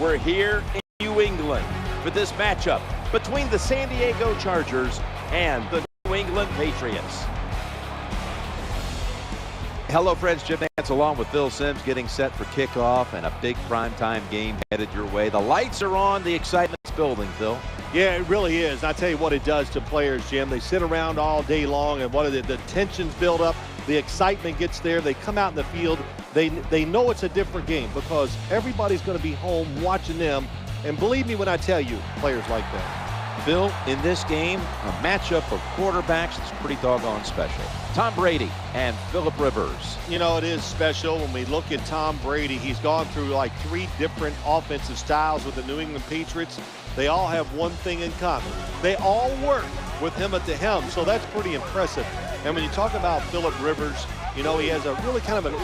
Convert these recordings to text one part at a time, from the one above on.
We're here in New England for this matchup between the San Diego Chargers and the New England Patriots. Hello, friends. Jim Nantz along with Phil Simms getting set for kickoff and a big primetime game headed your way. The lights are on. The excitement's building, Phil. Yeah, it really is. I tell you what it does to players, Jim. They sit around all day long, and the tensions build up. The excitement gets there. They come out in the field. They know it's a different game because everybody's going to be home watching them. And believe me when I tell you, players like that. Phil, in this game, a matchup of quarterbacks that's pretty doggone special. Tom Brady and Phillip Rivers. You know, it is special when we look at Tom Brady. He's gone through like 3 different offensive styles with the New England Patriots. They all have one thing in common. They all work with him at the helm, so that's pretty impressive. And when you talk about Phillip Rivers, you know, he has a really kind of an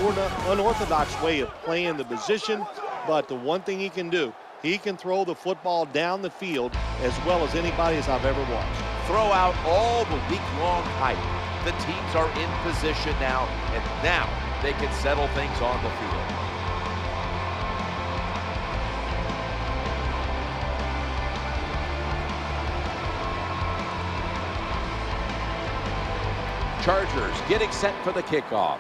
unorthodox way of playing the position, but the one thing he can do, he can throw the football down the field as well as anybody as I've ever watched. Throw out all the week-long hype. The teams are in position now, and now they can settle things on the field. Chargers getting set for the kickoff.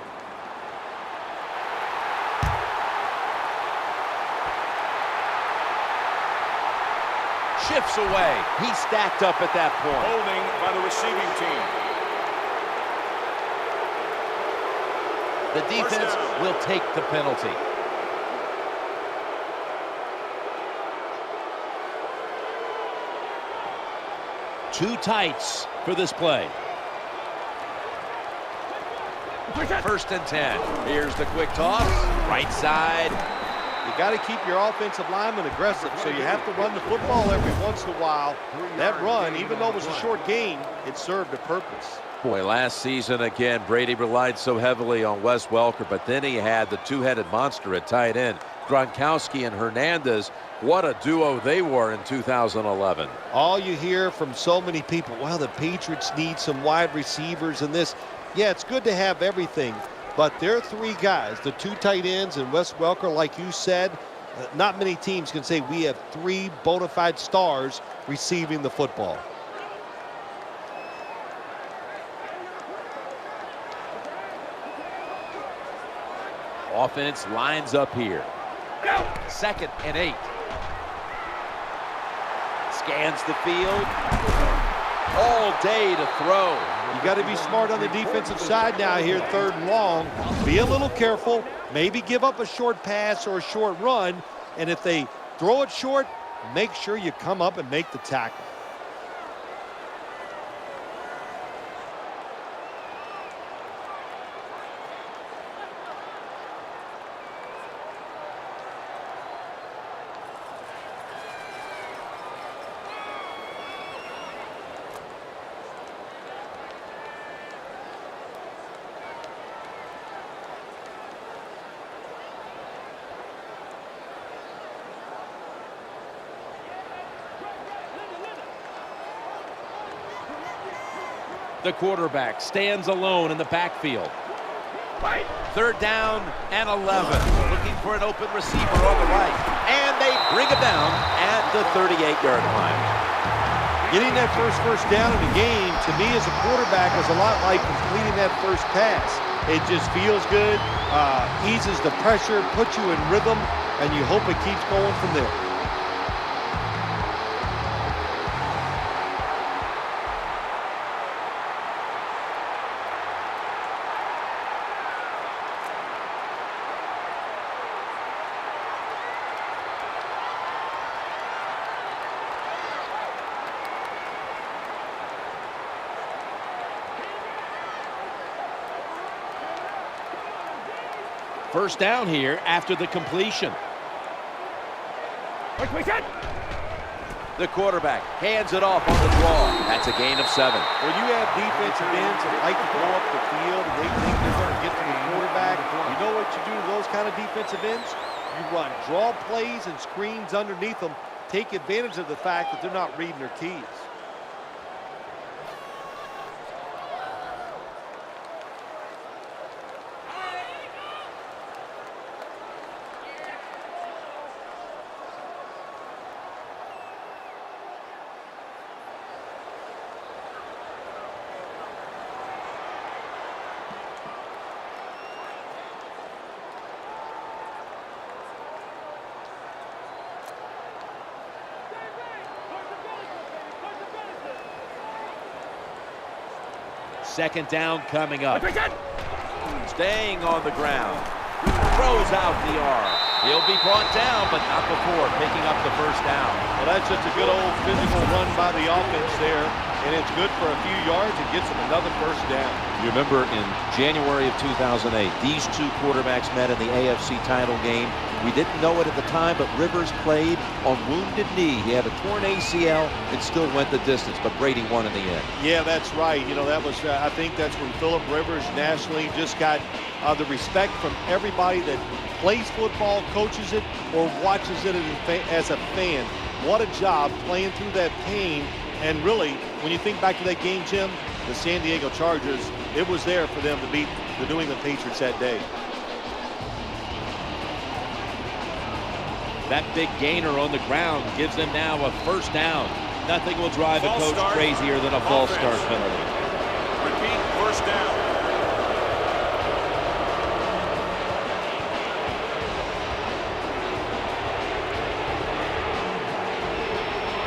Shifts away. He's stacked up at that point. Holding by the receiving team. The defense will take the penalty. Two tights for this play. First and 10. Here's the quick toss. Right side. You got to keep your offensive lineman aggressive, so you have to run the football every once in a while. That run, even though it was a short game, it served a purpose. Boy, last season, again, Brady relied so heavily on Wes Welker, but then he had the two-headed monster at tight end, Gronkowski and Hernandez. What a duo they were in 2011. All you hear from so many people, well, the Patriots need some wide receivers and this. Yeah, it's good to have everything. But there are 3 guys, the 2 tight ends and Wes Welker, like you said, not many teams can say we have 3 bona fide stars receiving the football. Offense lines up here. Second and 8. Scans the field. All day to throw. You got to be smart on the defensive side now here, 3rd and long. Be a little careful. Maybe give up a short pass or a short run. And if they throw it short, make sure you come up and make the tackle. The quarterback stands alone in the backfield. 3rd down and 11. Looking for an open receiver on the right. And they bring him down at the 38-yard line. Getting that first down in the game, to me as a quarterback, is a lot like completing that first pass. It just feels good, eases the pressure, puts you in rhythm, and you hope it keeps going from there. First down here after the completion. The quarterback hands it off on the draw. That's a gain of 7. When you have defensive ends that like to go up the field and they think they're going to get to the quarterback, you know what you do to those kind of defensive ends? You run draw plays and screens underneath them. Take advantage of the fact that they're not reading their keys. Second down coming up. Staying on the ground. Throws out the arm. He'll be brought down, but not before picking up the first down. Well, that's just a good old physical run by the offense there, and it's good for a few yards and gets them another first down. You remember in January of 2008, these two quarterbacks met in the AFC title game. We didn't know it at the time, but Rivers played on wounded knee. He had a torn ACL and still went the distance, but Brady won in the end. Yeah, that's right. You know, that was, I think that's when Phillip Rivers nationally just got the respect from everybody that plays football, coaches it, or watches it as a fan. What a job playing through that pain. And really, when you think back to that game, Jim, the San Diego Chargers, it was there for them to beat the New England Patriots that day. That big gainer on the ground gives them now a first down. Nothing will drive a coach crazier than a false start penalty. Repeat, first down.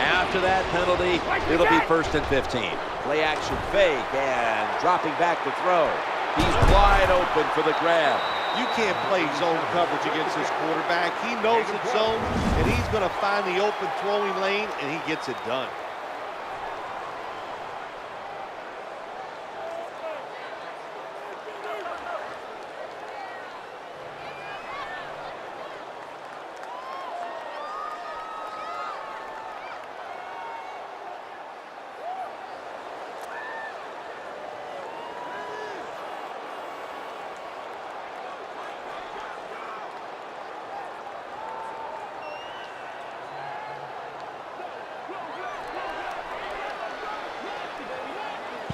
After that penalty, it'll be 1st and 15. Play action fake and dropping back to throw. He's wide open for the grab. You can't play zone coverage against this quarterback. He knows it's zone, and he's going to find the open throwing lane, and he gets it done.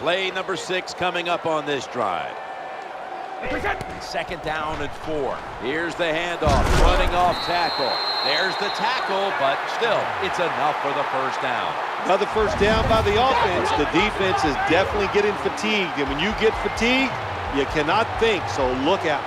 Play number 6 coming up on this drive. Second down and 4. Here's the handoff, running off tackle. There's the tackle, but still, it's enough for the first down. Another first down by the offense. The defense is definitely getting fatigued, and when you get fatigued, you cannot think, so look out.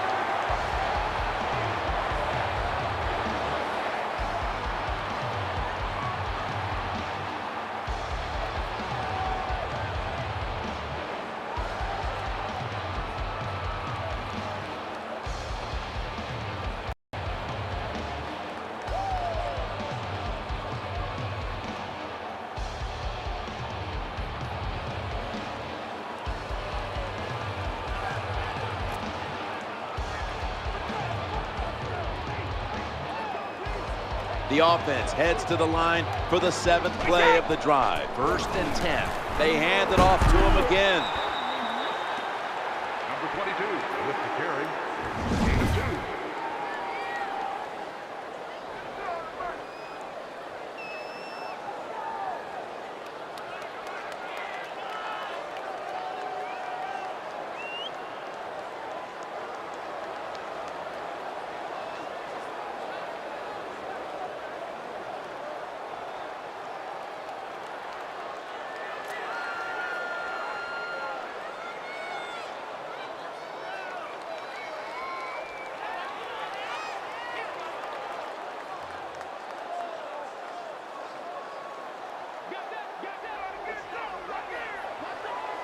The offense heads to the line for the 7th play of the drive. 1st and 10. They hand it off to him again. Number 22 with the carry. Gain of 2.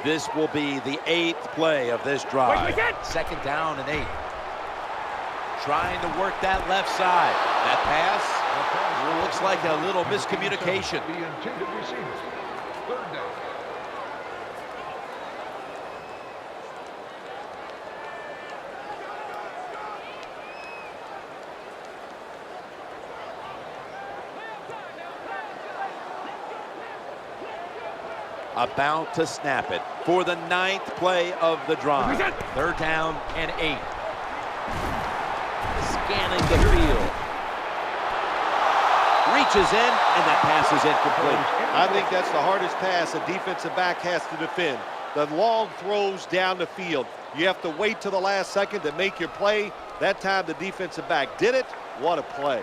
This will be the 8th play of this drive. Second down and 8. Trying to work that left side. That pass looks like a little miscommunication. The intended receiver. 3rd down. About to snap it for the 9th play of the drive. 3rd down and 8. Scanning the field. Reaches in, and that pass is incomplete. I think that's the hardest pass a defensive back has to defend. The long throws down the field. You have to wait till the last second to make your play. That time the defensive back did it. What a play.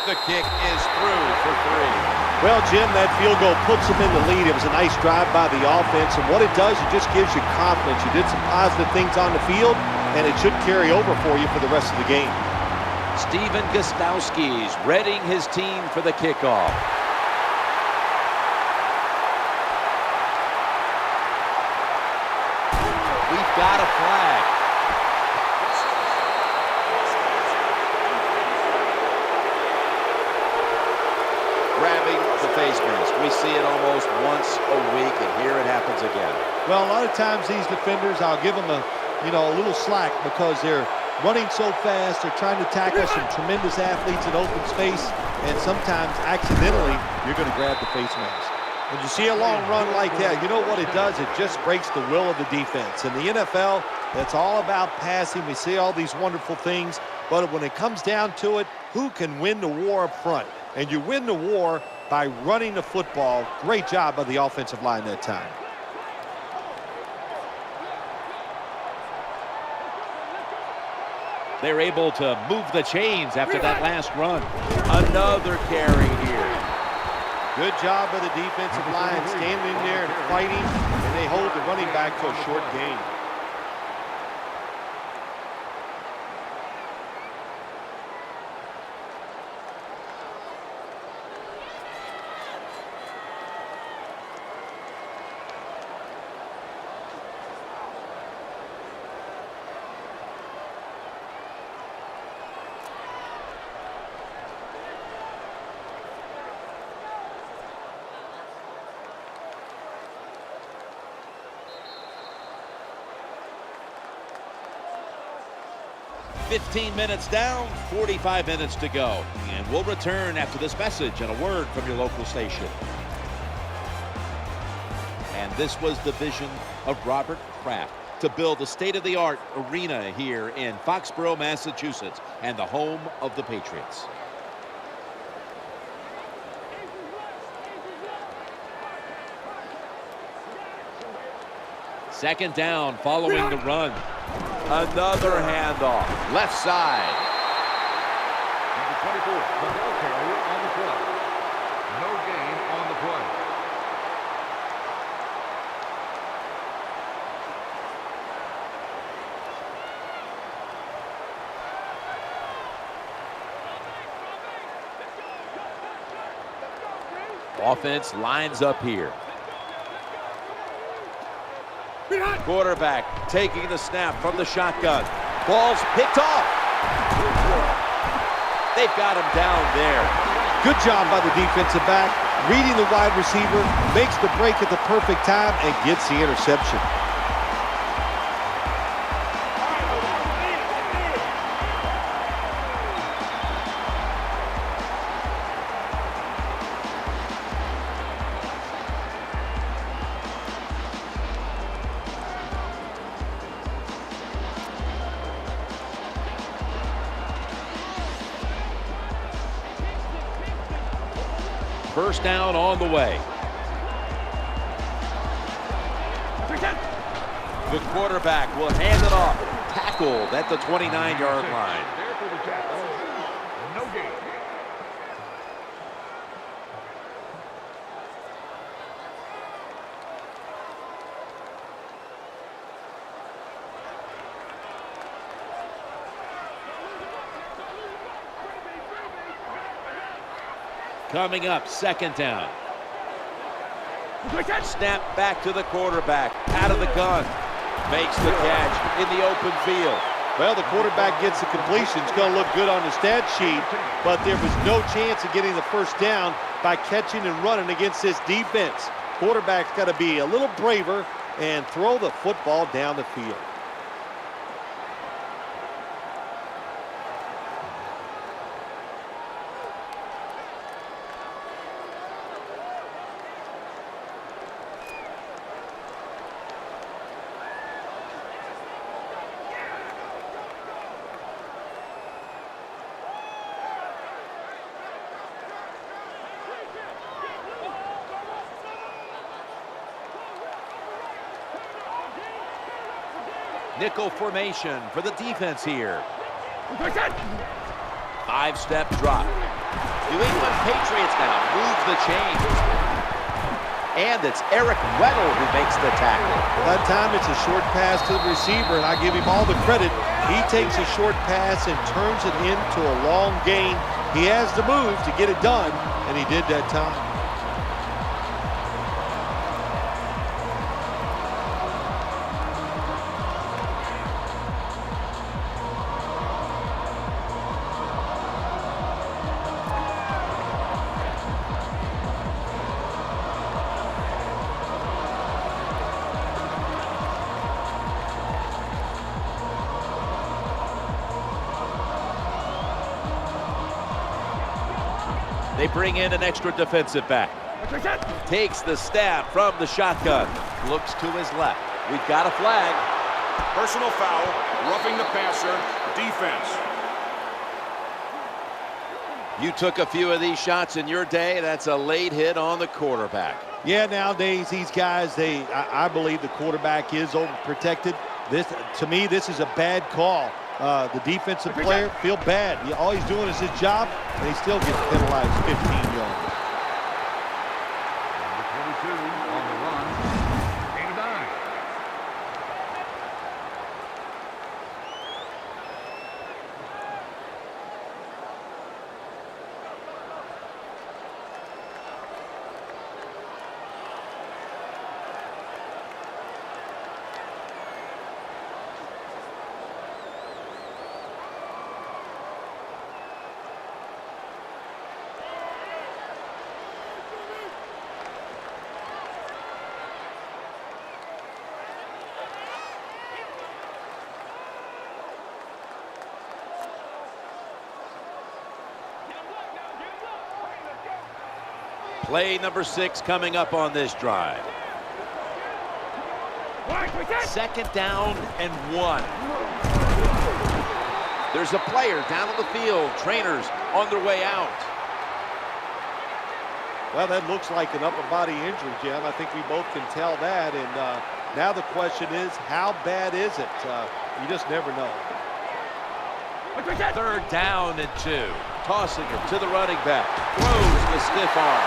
The kick is through for 3. Well, Jim, that field goal puts them in the lead. It was a nice drive by the offense, and what it does, it just gives you confidence. You did some positive things on the field, and it should carry over for you for the rest of the game. Steven Gostowski's readying his team for the kickoff. We've got a flag. Grabbing the face mask. We see it almost once a week, and here it happens again. Well, a lot of times these defenders, I'll give them a little slack because they're running so fast. They're trying to tackle some tremendous athletes in open space, and sometimes accidentally you're going to grab the face mask. When you see a long run like that, you know what it does? It just breaks the will of the defense. In the NFL, that's all about passing. We see all these wonderful things, but when it comes down to it, who can win the war up front? And you win the war by running the football. Great job by the offensive line that time. They're able to move the chains after that last run. Another carry here. Good job by the defensive line standing there and fighting, and they hold the running back to a short gain. $15 minutes down, 45 minutes to go. And we'll return after this message and a word from your local station. And this was the vision of Robert Kraft to build a state-of-the-art arena here in Foxborough, Massachusetts, and the home of the Patriots. Second down following the run. Another handoff. Left side. Number 24, the ball carrier on the play. No gain on the play. Offense lines up here. Quarterback taking the snap from the shotgun. Ball's picked off. They've got him down there. Good job by the defensive back. Reading the wide receiver, makes the break at the perfect time, and gets the interception. First down on the way. The quarterback will hand it off. Tackled at the 29-yard line. There for the tackle. No gain. Coming up, second down. Snap back to the quarterback. Out of the gun. Makes the catch in the open field. Well, the quarterback gets the completion. It's going to look good on the stat sheet, but there was no chance of getting the first down by catching and running against this defense. Quarterback's got to be a little braver and throw the football down the field. Nickel formation for the defense here. 5-step drop. New England Patriots now move the chains. And it's Eric Weddle who makes the tackle. That time it's a short pass to the receiver, and I give him all the credit. He takes a short pass and turns it into a long gain. He has the move to get it done, and he did that time. They bring in an extra defensive back. Takes the stab from the shotgun. Looks to his left. We've got a flag. Personal foul, roughing the passer, defense. You took a few of these shots in your day. That's a late hit on the quarterback. Yeah, nowadays these guys, I believe the quarterback is overprotected. To me, this is a bad call. The defensive player feel bad. All he's doing is his job, and he still gets penalized 15 yards. Number 22 on the run. Gain of 9. Play number 6 coming up on this drive. Second down and 1. There's a player down on the field. Trainers on their way out. Well, that looks like an upper body injury, Jim. I think we both can tell that. And now the question is, how bad is it? You just never know. Third down and 2. Tossing it to the running back. Throws the stiff arm.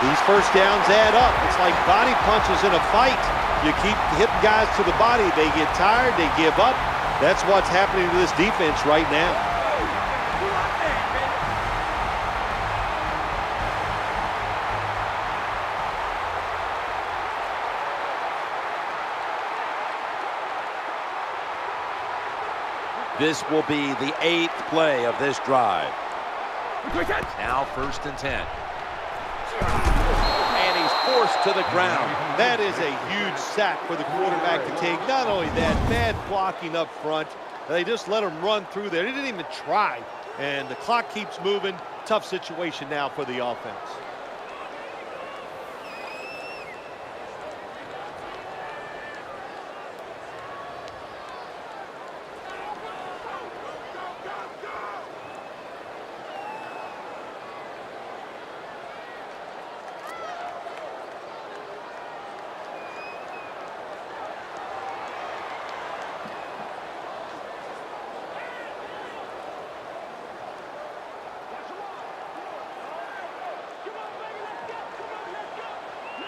These first downs add up. It's like body punches in a fight. You keep hitting guys to the body. They get tired. They give up. That's what's happening to this defense right now. This will be the 8th play of this drive. Now 1st and 10. And he's forced to the ground. That is a huge sack for the quarterback to take. Not only that, bad blocking up front. They just let him run through there. They didn't even try. And the clock keeps moving. Tough situation now for the offense.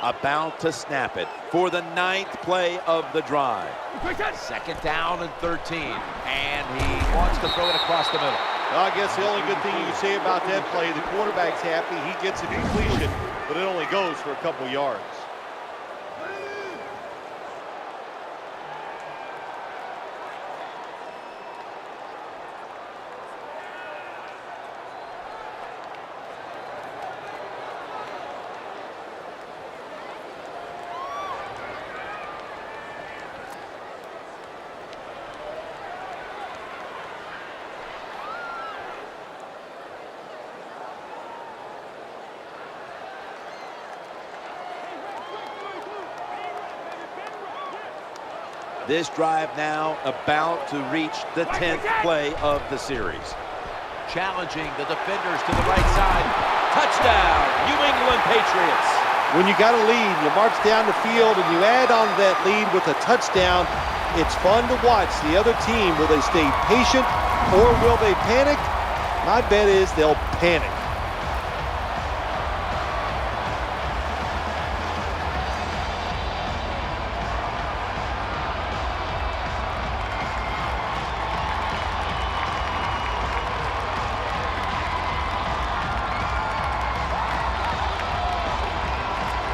About to snap it for the 9th play of the drive. Second down and 13. And he wants to throw it across the middle. Well, I guess the only good thing you can say about that play, the quarterback's happy. He gets a completion, but it only goes for a couple yards. This drive now about to reach the 10th play of the series. Challenging the defenders to the right side. Touchdown, New England Patriots. When you got a lead, you march down the field and you add on that lead with a touchdown, it's fun to watch the other team. Will they stay patient or will they panic? My bet is they'll panic.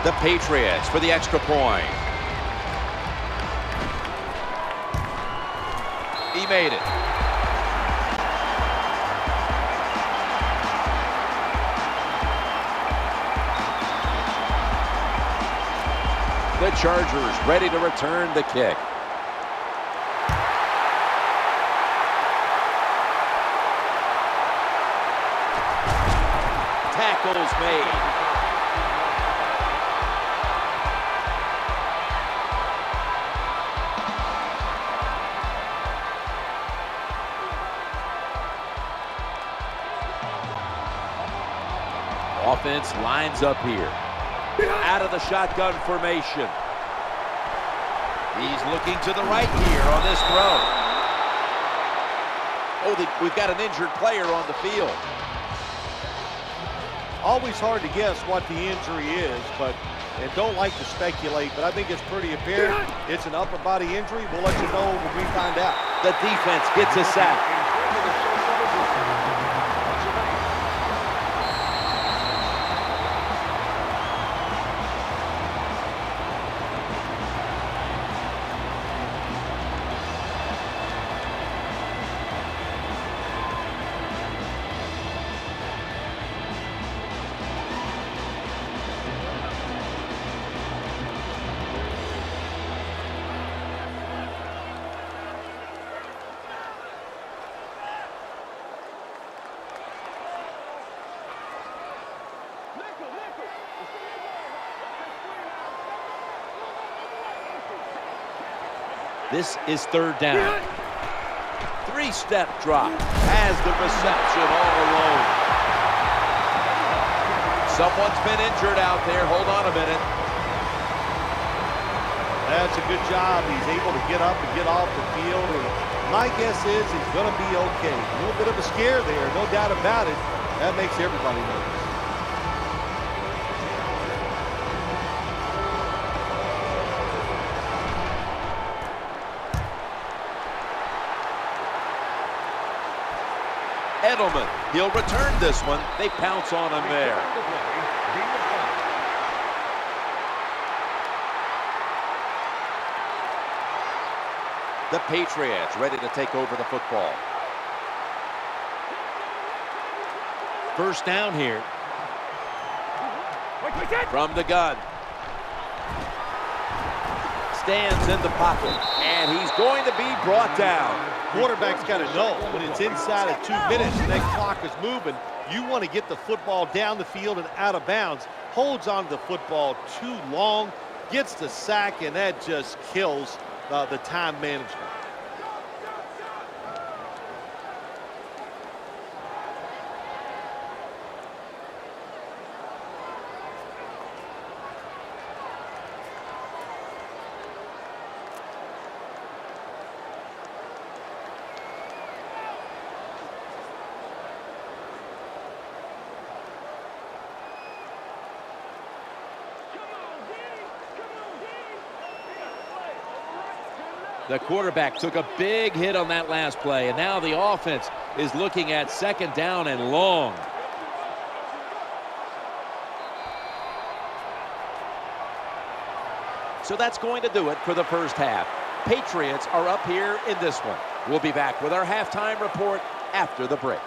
The Patriots for the extra point. He made it. The Chargers ready to return the kick. Tackles made. Offense lines up here. Out of the shotgun formation. He's looking to the right here on this throw. Oh, we've got an injured player on the field. Always hard to guess what the injury is, and don't like to speculate, but I think it's pretty apparent. It's an upper body injury. We'll let you know when we find out. The defense gets a sack. This is third down. Three-step drop. Has the reception all alone. Someone's been injured out there. Hold on a minute. That's a good job. He's able to get up and get off the field. And my guess is he's going to be okay. A little bit of a scare there, no doubt about it. That makes everybody nervous. Edelman, he'll return this one. They pounce on him there. The Patriots ready to take over the football. First down here. From the gun. Stands in the pocket, and he's going to be brought down. Quarterback's got to know when it's inside of 2 minutes and that clock is moving, you want to get the football down the field and out of bounds. Holds on to the football too long, gets the sack, and that just kills the time management. The quarterback took a big hit on that last play, and now the offense is looking at second down and long. So that's going to do it for the first half. Patriots are up here in this one. We'll be back with our halftime report after the break.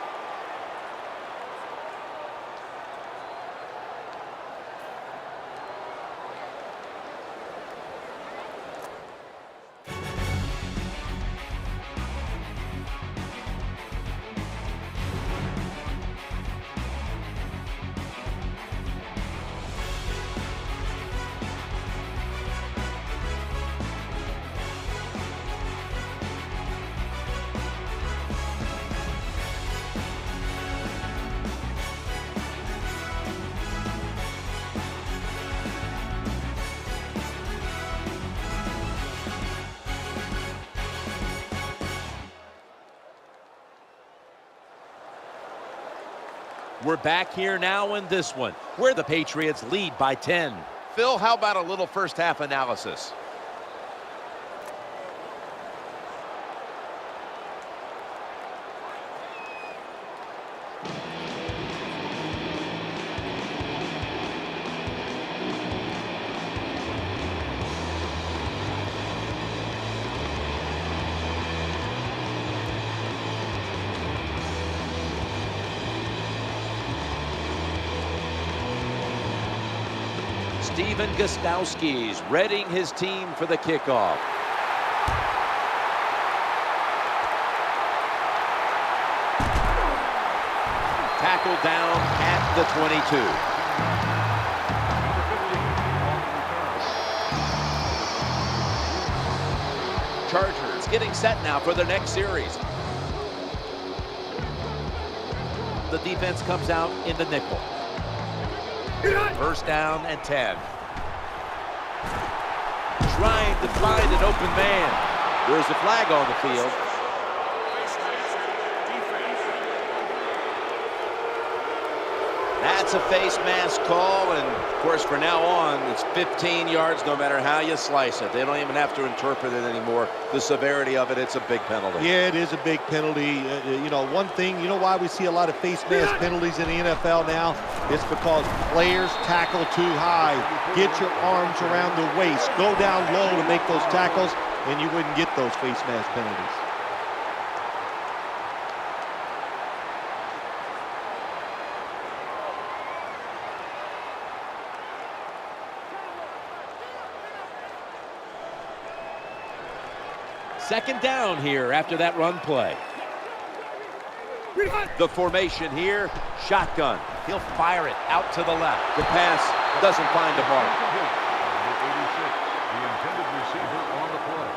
We're back here now in this one, where the Patriots lead by 10. Phil, how about a little first half analysis? Steven Gostowski's readying his team for the kickoff. Tackled down at the 22. Chargers getting set now for their next series. The defense comes out in the nickel. First down and 10. Trying to find an open man. There's a flag on the field. That's a face mask call, and of course from now on it's 15 yards no matter how you slice it. They don't even have to interpret it anymore. The severity of it, it's a big penalty. Yeah, it is a big penalty. You know, one thing, you know why we see a lot of face mask penalties in the NFL now? It's because players tackle too high. Get your arms around the waist. Go down low to make those tackles, and you wouldn't get those face mask penalties. Second down here after that run play. The formation here, shotgun. He'll fire it out to the left. The pass doesn't find a mark. Number 86, the intended receiver on the play.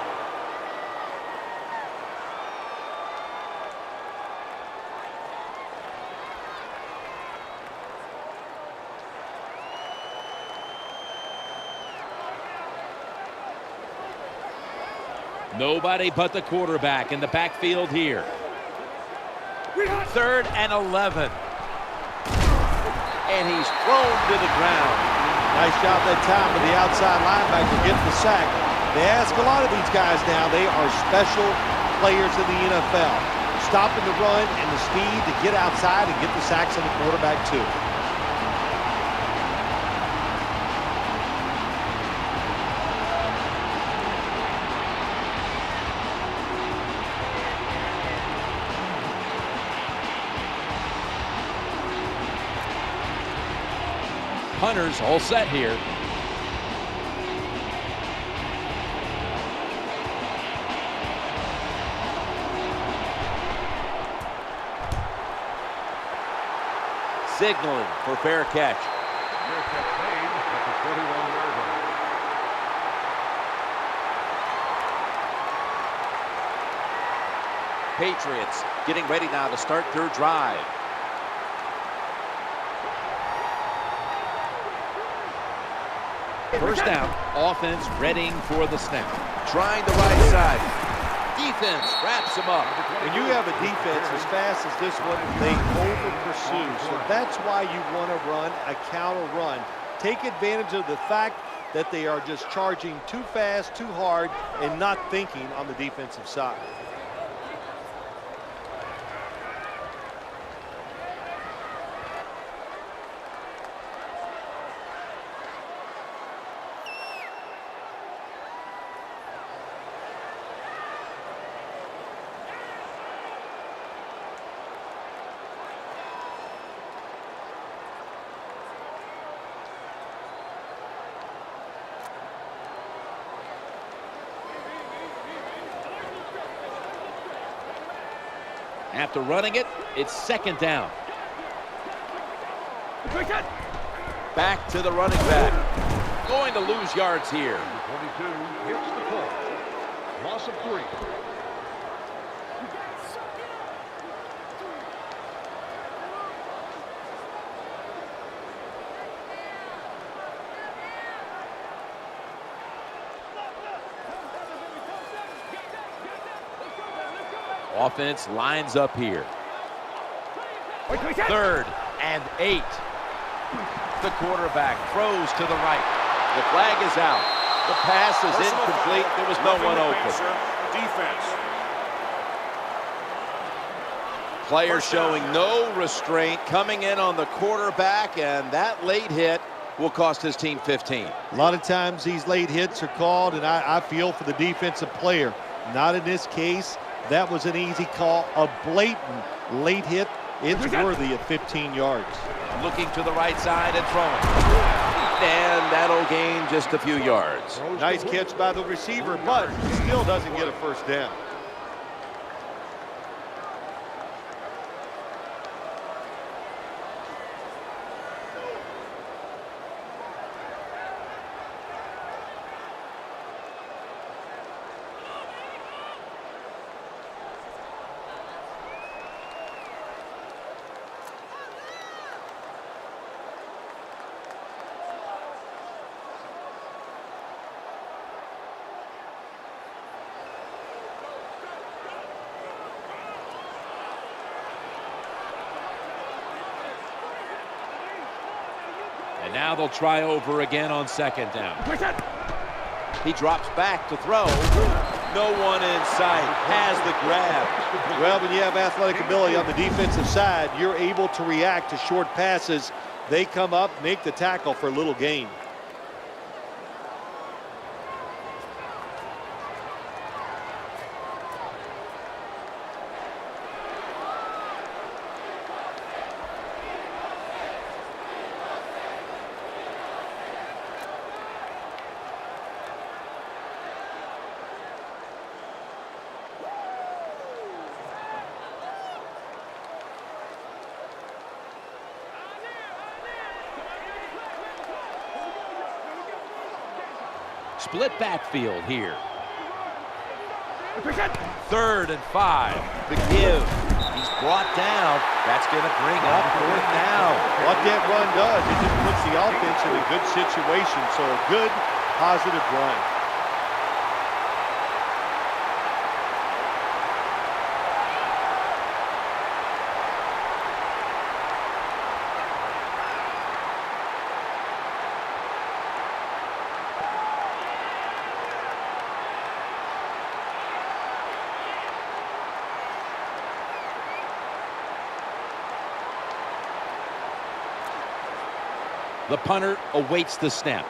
Nobody but the quarterback in the backfield here. Third and 11. And he's thrown to the ground. Nice job that time with the outside linebacker getting the sack. They ask a lot of these guys now. They are special players in the NFL. Stopping the run and the speed to get outside and get the sacks on the quarterback too. Hunters all set here. Signaling for fair catch. Fair catch made at the 21-yard line. Patriots getting ready now to start their drive. First down, offense readying for the snap. Trying the right side. Defense wraps him up. When you have a defense as fast as this one, they over-pursue. So that's why you want to run a counter run. Take advantage of the fact that they are just charging too fast, too hard, and not thinking on the defensive side. After running it, it's second down. Back to the running back. Going to lose yards here. 22 hits the pole. Loss of 3. Offense lines up here. Third and 8. The quarterback throws to the right. The flag is out. The pass is incomplete. There was no one open. Defense. Players showing no restraint, coming in on the quarterback, and that late hit will cost his team 15. A lot of times these late hits are called, and I feel for the defensive player. Not in this case. That was an easy call, a blatant late hit. It's worthy of 15 yards. Looking to the right side and throwing. and that'll gain just a few yards. Nice catch by the receiver, but still doesn't get a first down. And now they'll try over again on second down. He drops back to throw. No one in sight. Has the grab. Well, when you have athletic ability on the defensive side, you're able to react to short passes. They come up, make the tackle for a little gain. Split backfield here. 3rd and 5. The give. He's brought down. That's going to bring up 4th down. What that run does, it just puts the offense in a good situation. So a good, positive run. The punter awaits the snap.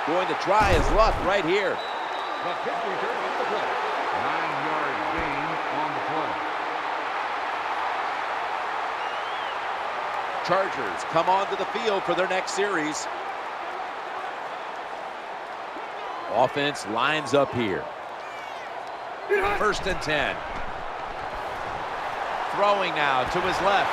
Going to try his luck right here. The kick return on the play. 9-yard gain on the play. Chargers come onto the field for their next series. Offense lines up here. 1st and 10. Throwing now to his left.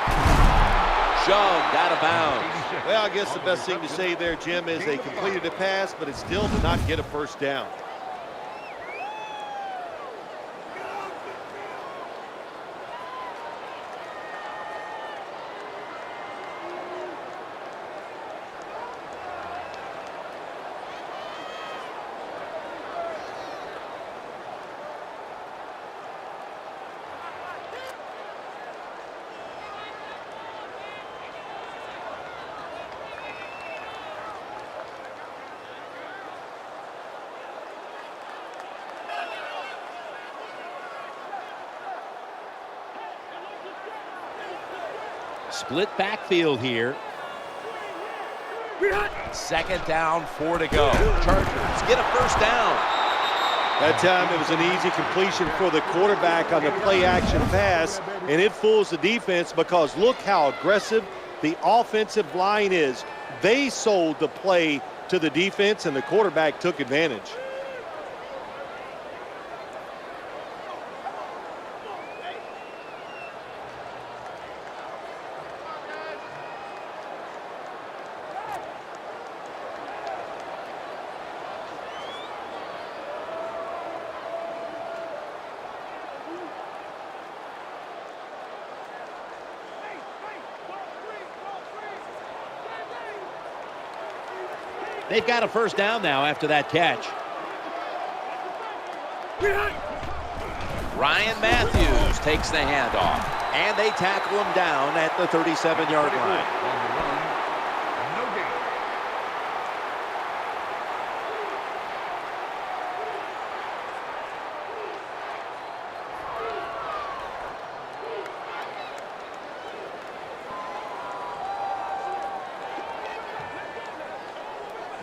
Shoved out of bounds. Well, I guess the best thing to say there, Jim, is they completed a pass, but it still did not get a first down. Split backfield here. 2nd down, 4 to go. Chargers get a first down. That time it was an easy completion for the quarterback on the play action pass, and it fools the defense because look how aggressive the offensive line is. They sold the play to the defense, and the quarterback took advantage. They've got a first down now after that catch. Ryan Matthews takes the handoff, and they tackle him down at the 37-yard line. On the run, no gain.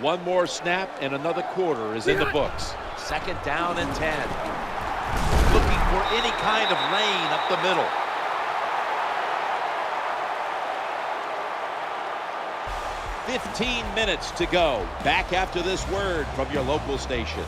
One more snap and another quarter is in the books. 2nd down and 10. Looking for any kind of lane up the middle. "15 minutes to go." Back after this word from your local station.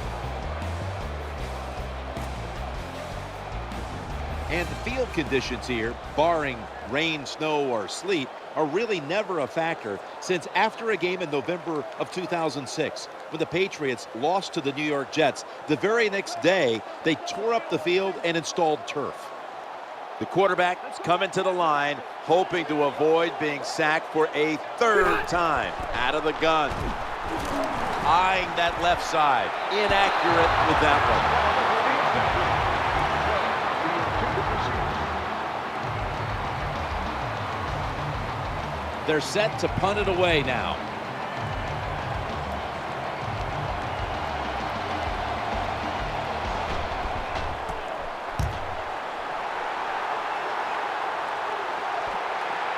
And the field conditions here, barring rain, snow, or sleet, are really never a factor, since after a game in November of 2006, when the Patriots lost to the New York Jets, the very next day, they tore up the field and installed turf. The quarterback is coming to the line, hoping to avoid being sacked for a 3rd time. Out of the gun. Eyeing that left side. Inaccurate with that one. They're set to punt it away now.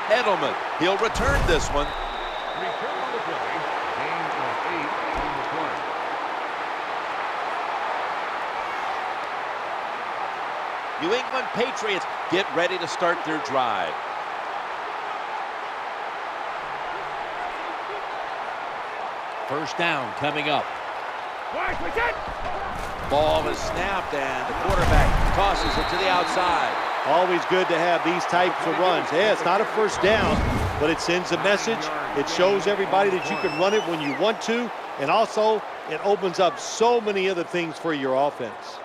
Edelman, he'll return this one. Return on the play. Gain of 8 on the play. New England Patriots get ready to start their drive. First down coming up. Ball is snapped and the quarterback tosses it to the outside. Always good to have these types of runs. Yeah, it's not a first down, but it sends a message. It shows everybody that you can run it when you want to, and also it opens up so many other things for your offense.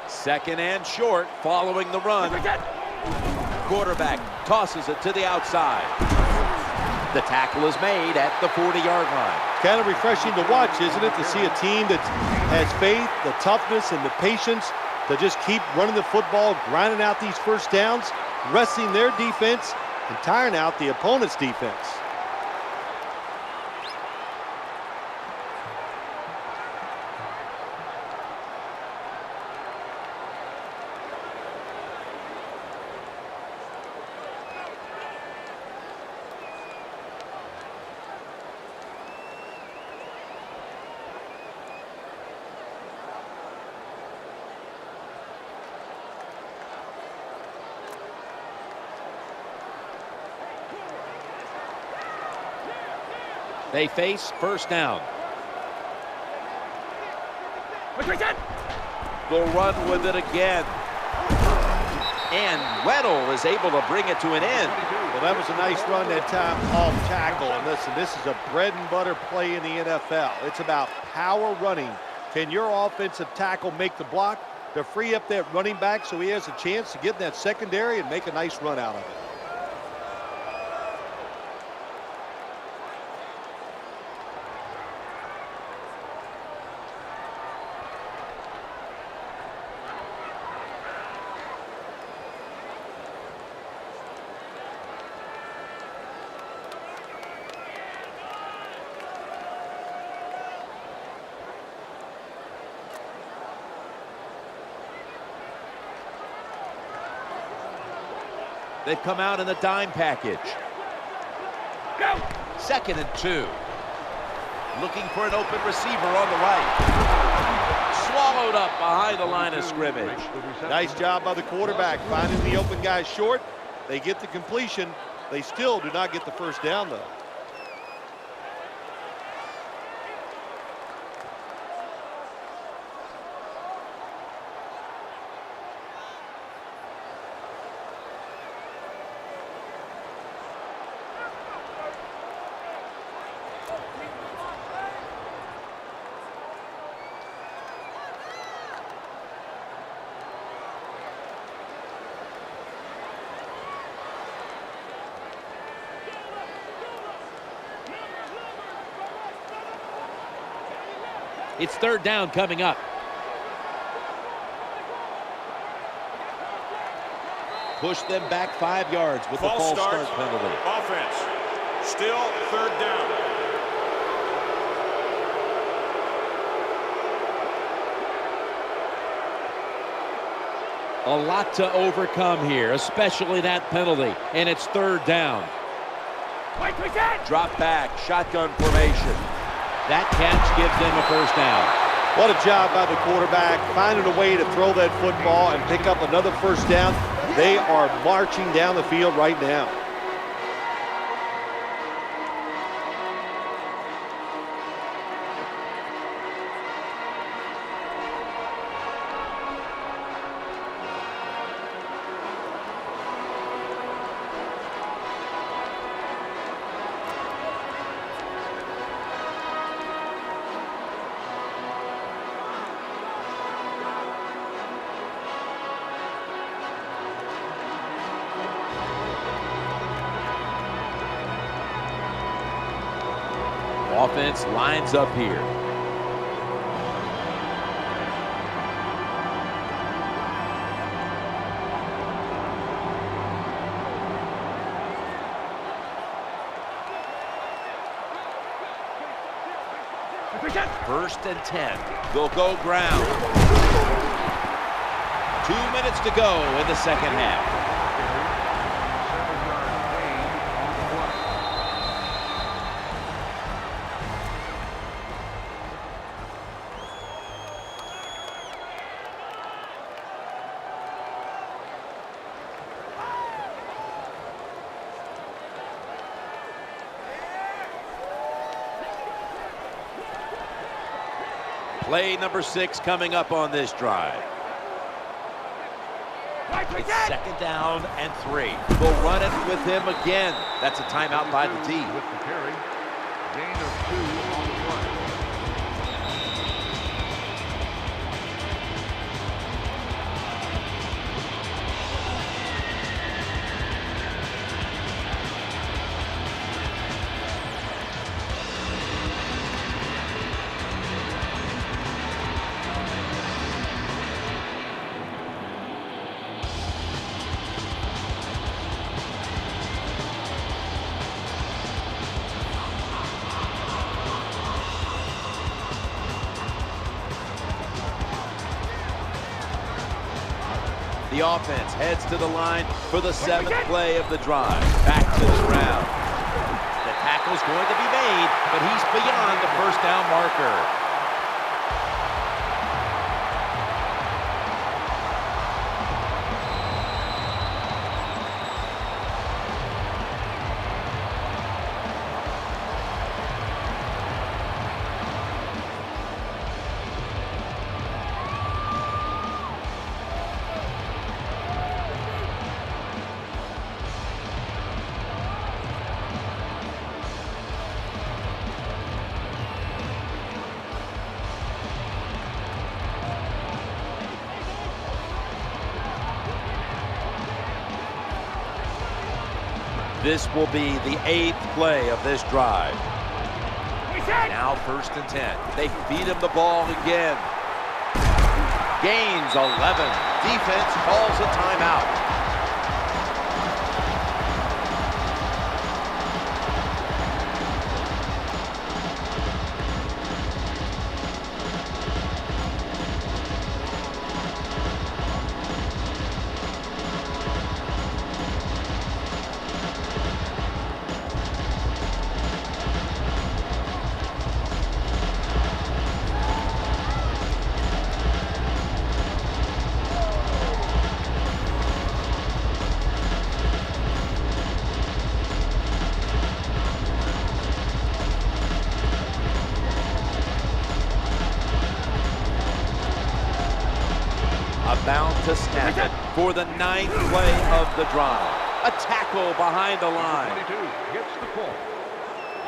Second and short following the run. Quarterback tosses it to the outside. The tackle is made at the 40-yard line. Kind of refreshing to watch, isn't it, to see a team that has faith, the toughness, and the patience to just keep running the football, grinding out these first downs, resting their defense, and tiring out the opponent's defense. They face first down. They'll run with it again. And Weddle is able to bring it to an end. Well, that was a nice run that time off tackle. And listen, this is a bread and butter play in the NFL. It's about power running. Can your offensive tackle make the block to free up that running back so he has a chance to get in that secondary and make a nice run out of it? They've come out in the dime package. Go. 2nd and 2. Looking for an open receiver on the right. Swallowed up behind the line of scrimmage. Nice job by the quarterback finding the open guy short. They get the completion. They still do not get the first down, though. It's third down coming up. Push them back 5 yards with the false start penalty. Offense. Still third down. A lot to overcome here, especially that penalty, and it's third down. Drop back, shotgun formation. That catch gives them a first down. What a job by the quarterback, finding a way to throw that football and pick up another first down. They are marching down the field right now. Offense lines up here. First and 10. They'll go ground. 2 minutes to go in the second half. Play number 6 coming up on this drive. It's second down and 3. We'll run it with him again. That's a timeout by the team. With the carry. Gain of 2 on the play. The offense heads to the line for the 7th play of the drive. Back to the ground. The tackle's going to be made, but he's beyond the first down marker. This will be the 8th play of this drive. Now first and 10. They feed him the ball again. Gains 11. Defense calls a timeout. Bound to snap it for the 9th play of the drive. A tackle behind the line. 22 gets the call.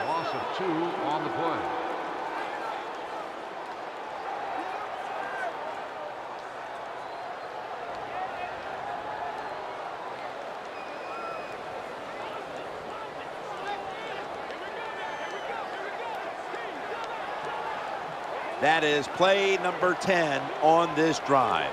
Loss of 2 on the play. That is play number 10 on this drive.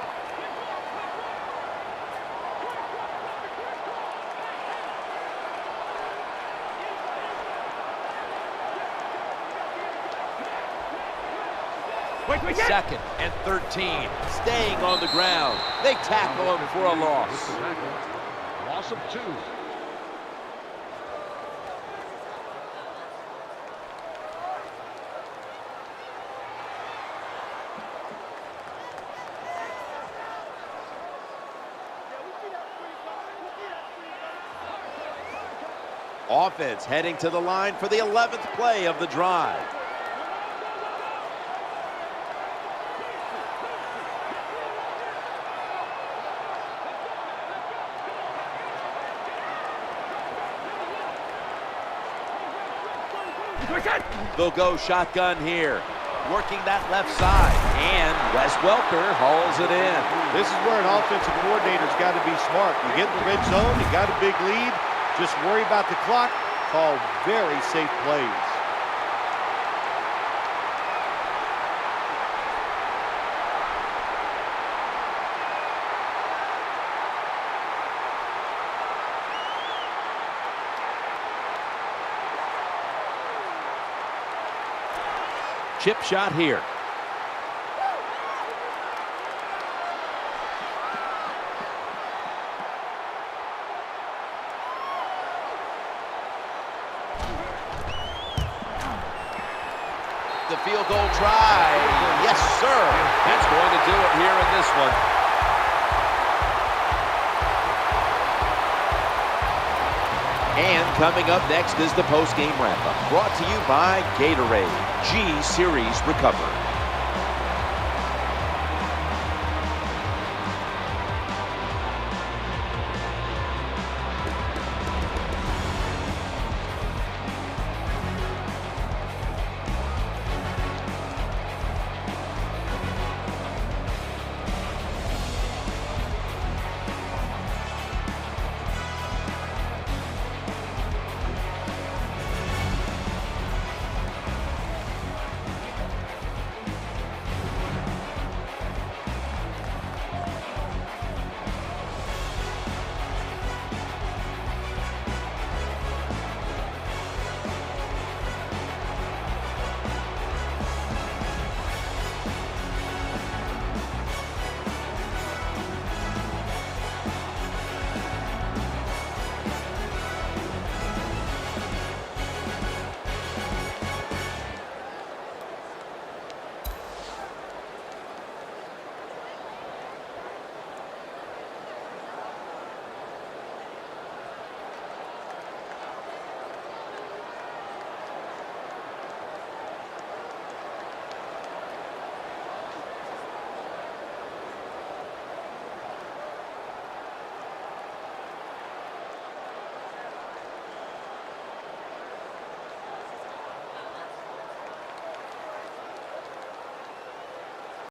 Second and 13, staying on the ground. They tackle him for a loss. Loss of 2. Offense heading to the line for the 11th play of the drive. They'll go shotgun here, working that left side, and Wes Welker hauls it in. This is where an offensive coordinator's got to be smart. You get in the red zone, you got a big lead, just worry about the clock, call very safe plays. Chip shot here. The field goal try. Yes, sir. That's going to do it here in this one. And coming up next is the post-game wrap-up, brought to you by Gatorade, G-Series Recover.